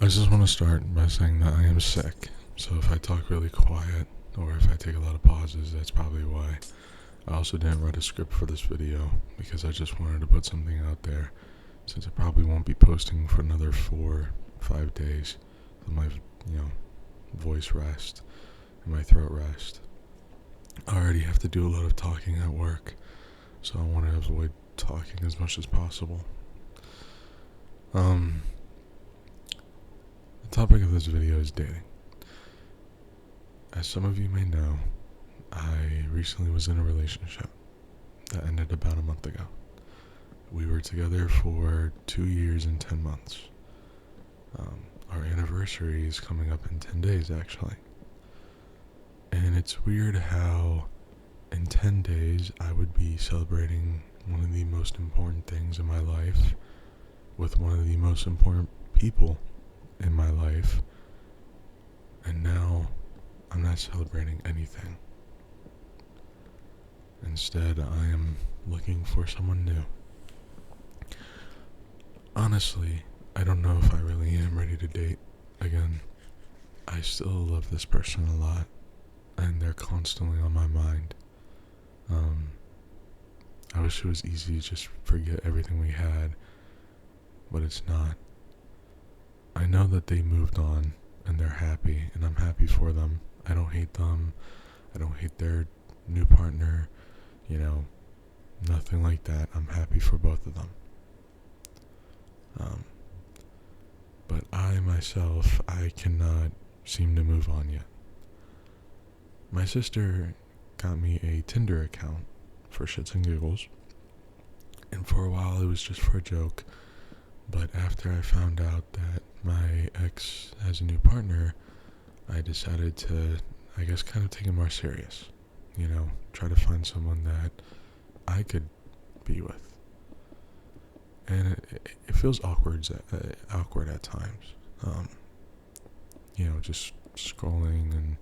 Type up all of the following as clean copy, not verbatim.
I just want to start by saying that I am sick, so if I talk really quiet or if I take a lot of pauses, that's probably why. I also didn't write a script for this video because I just wanted to put something out there since I probably won't be posting for another 4, 5 days. Let my, voice rest and my throat rest. I already have to do a lot of talking at work, so I want to avoid talking as much as possible. Um, the topic of this video is dating. As some of you may know, I recently was in a relationship that ended about a month ago. We were together for 2 years and 10 months. Our anniversary is coming up in 10 days, actually. And it's weird how in 10 days I would be celebrating one of the most important things in my life with one of the most important people in my life, and now I'm not celebrating anything. Instead, I am looking for someone new. Honestly, I don't know if I really am ready to date again. I still love this person a lot, and they're constantly on my mind. I wish it was easy to just forget everything we had, but it's not. I know that they moved on, and they're happy, and I'm happy for them. I don't hate them. I don't hate their new partner, nothing like that. I'm happy for both of them. But I myself, I cannot seem to move on yet. My sister got me a Tinder account for shits and giggles, and for a while it was just for a joke, but after I found out that my ex has a new partner, I decided to, I guess, kind of take it more serious. Try to find someone that I could be with. And it feels awkward at times. Just scrolling and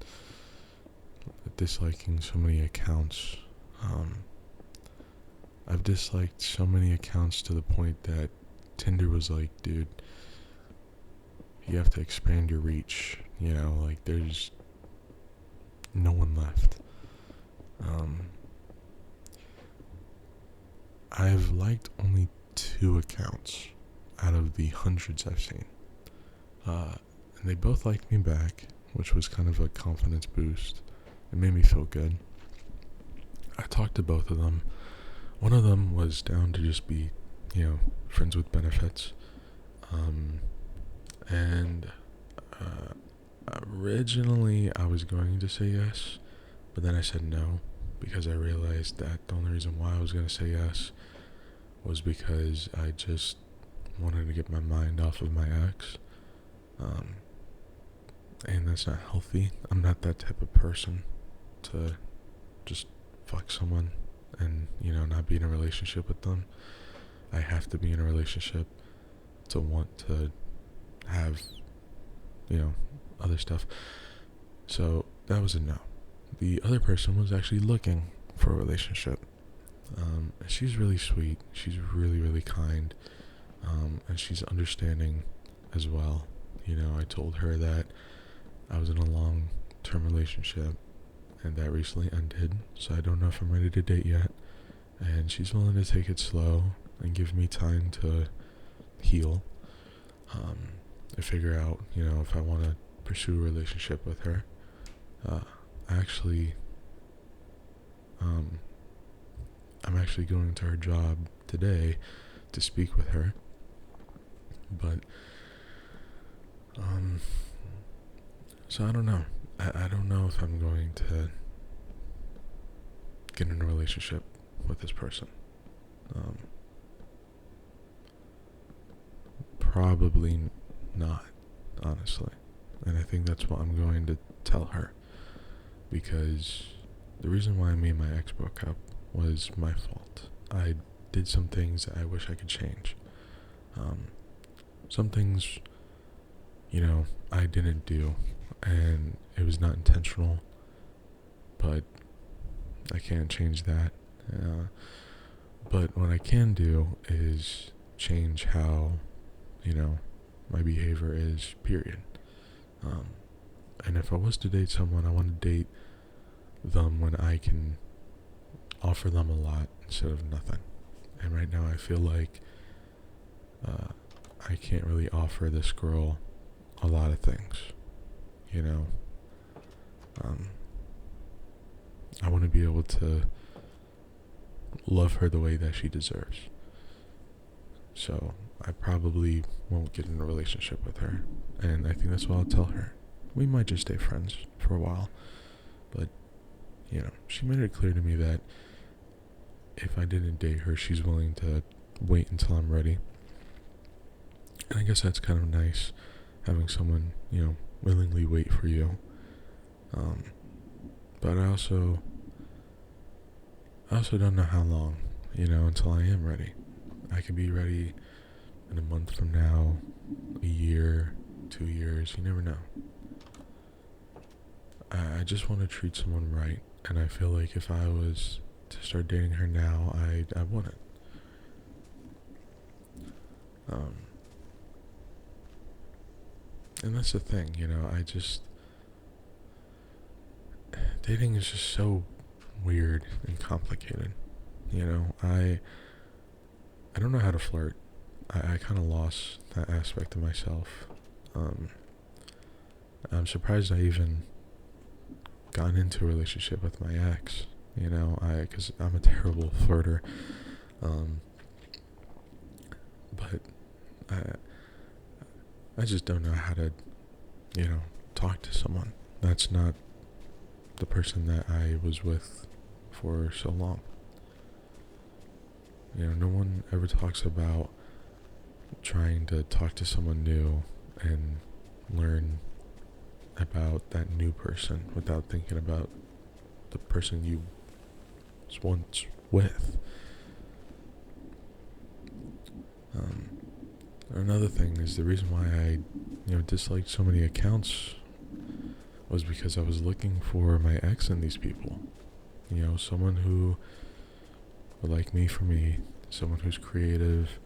disliking so many accounts. I've disliked so many accounts to the point that Tinder was like, dude, you have to expand your reach. There's no one left. I've liked only 2 accounts out of the hundreds I've seen. And they both liked me back, which was kind of a confidence boost. It made me feel good. I talked to both of them. One of them was down to just be, friends with benefits. And originally I was going to say yes, but then I said no because I realized that the only reason why I was going to say yes was because I just wanted to get my mind off of my ex. And that's not healthy. I'm not that type of person to just fuck someone and, not be in a relationship with them. I have to be in a relationship to want to have, other stuff. So that was a no. The other person was actually looking for a relationship. She's really sweet. She's really, really kind. And she's understanding as well. I told her that I was in a long-term relationship and that recently ended, so I don't know if I'm ready to date yet. And she's willing to take it slow and give me time to heal, and figure out, if I want to pursue a relationship with her. Actually, I'm actually going to her job today to speak with her, but so I don't know. I don't know if I'm going to get in a relationship with this person. Probably not, honestly. And I think that's what I'm going to tell her. Because the reason why me and my ex broke up was my fault. I did some things that I wish I could change. Some things, I didn't do. And it was not intentional. But I can't change that. But what I can do is change how, my behavior is, period. Um, and if I was to date someone, I want to date them when I can offer them a lot instead of nothing. And right now, I feel like I can't really offer this girl a lot of things. You know, I want to be able to love her the way that she deserves. So I probably won't get in a relationship with her. And I think that's what I'll tell her. We might just stay friends for a while. But, she made it clear to me that if I didn't date her, she's willing to wait until I'm ready. And I guess that's kind of nice, having someone, willingly wait for you. But I also don't know how long, until I am ready. I could be ready in a month from now, a year, 2 years, you never know. I just want to treat someone right, and I feel like if I was to start dating her now, I wouldn't. And that's the thing, dating is just so weird and complicated. I don't know how to flirt. I kind of lost that aspect of myself. I'm surprised I even got into a relationship with my ex. Because I'm a terrible flirter. But I just don't know how to, talk to someone that's not the person that I was with for so long. No one ever talks about trying to talk to someone new and learn about that new person without thinking about the person you was once with. Another thing is the reason why I, disliked so many accounts was because I was looking for my ex in these people. Someone who would like me for me, someone who's creative,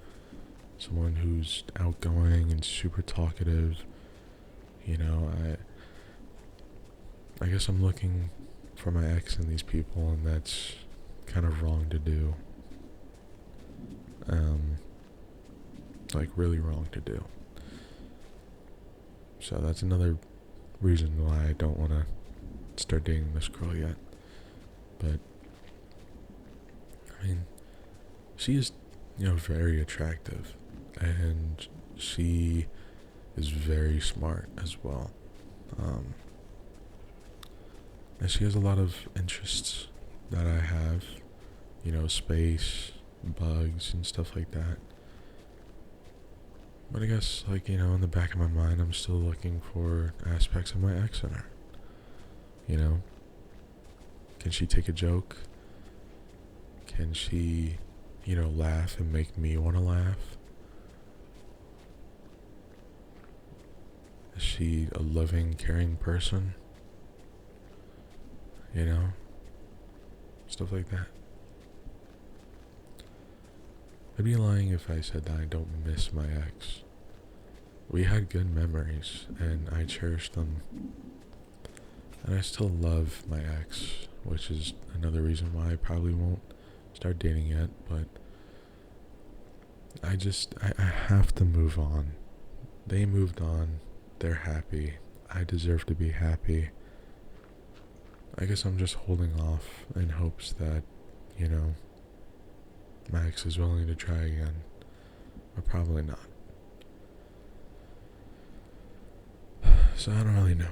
someone who's outgoing and super talkative. I guess I'm looking for my ex in these people, and that's kind of wrong to do. Really wrong to do. So that's another reason why I don't want to start dating this girl yet. But, she is, very attractive. And she is very smart as well. And she has a lot of interests that I have. Space, bugs, and stuff like that. But I guess, in the back of my mind, I'm still looking for aspects of my ex in her. Can she take a joke? Can she, laugh and make me want to laugh? Is she a loving, caring person? Stuff like that. I'd be lying if I said that I don't miss my ex. We had good memories, and I cherish them. And I still love my ex, which is another reason why I probably won't start dating yet, but I have to move on. They moved on. They're happy. I deserve to be happy. I guess I'm just holding off in hopes that, my ex is willing to try again. But probably not. So I don't really know.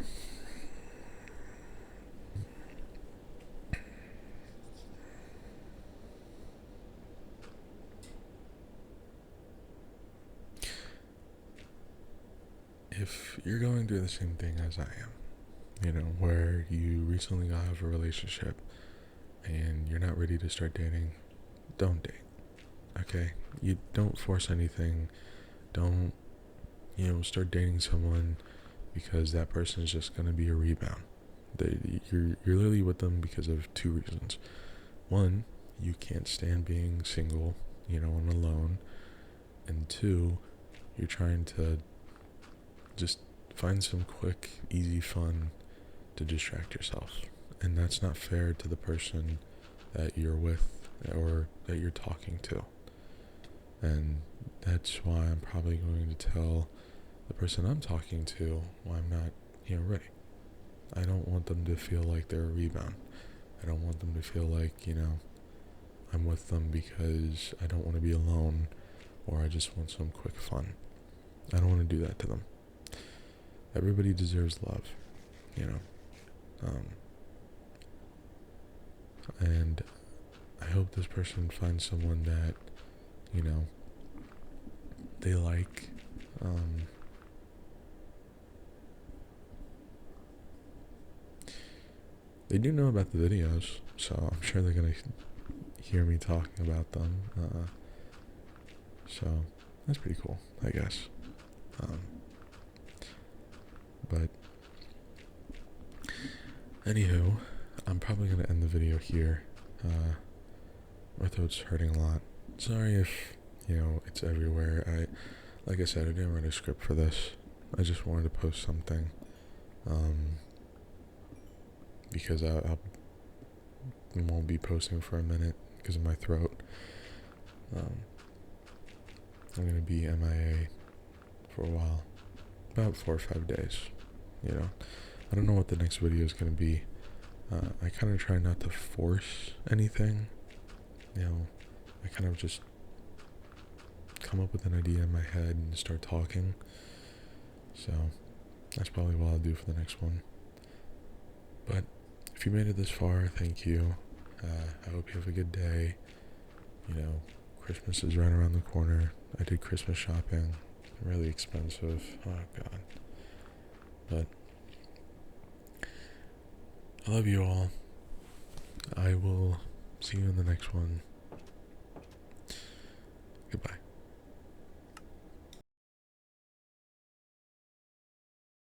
If you're going through the same thing as I am, where you recently got out of a relationship and you're not ready to start dating, don't date. Okay? You don't force anything. Don't, start dating someone because that person is just going to be a rebound. You're literally with them because of two reasons. One, you can't stand being single, and alone. And two, you're trying to just find some quick, easy fun to distract yourself. And that's not fair to the person that you're with or that you're talking to. And that's why I'm probably going to tell the person I'm talking to why I'm not, ready. I don't want them to feel like they're a rebound. I don't want them to feel like, I'm with them because I don't want to be alone or I just want some quick fun. I don't want to do that to them. Everybody deserves love, and I hope this person finds someone that, they like. They do know about the videos, so I'm sure they're gonna hear me talking about them. So that's pretty cool, I guess. But anywho, I'm probably gonna end the video here. My throat's hurting a lot. Sorry if it's everywhere. Like I said, I didn't write a script for this. I just wanted to post something. Because I won't be posting for a minute because of my throat. I'm gonna be MIA for a while, about 4 or 5 days. I don't know what the next video is gonna be. I kind of try not to force anything. I kind of just come up with an idea in my head and start talking. So that's probably what I'll do for the next one. But if you made it this far, thank you. I hope you have a good day. Christmas is right around the corner. I did Christmas shopping. Really expensive. Oh, God. But I love you all. I will see you in the next one. Goodbye.